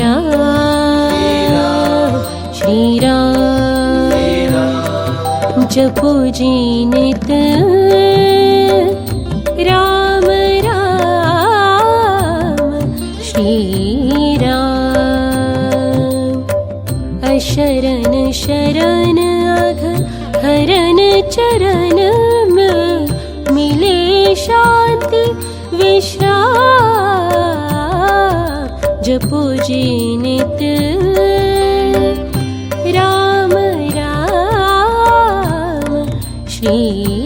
राम श्री राम जपो जी नित राम राम श्री राम अशरण शरण अघ हरण चरण में मिले शांति विश्राम जपो जी नित राम राम श्री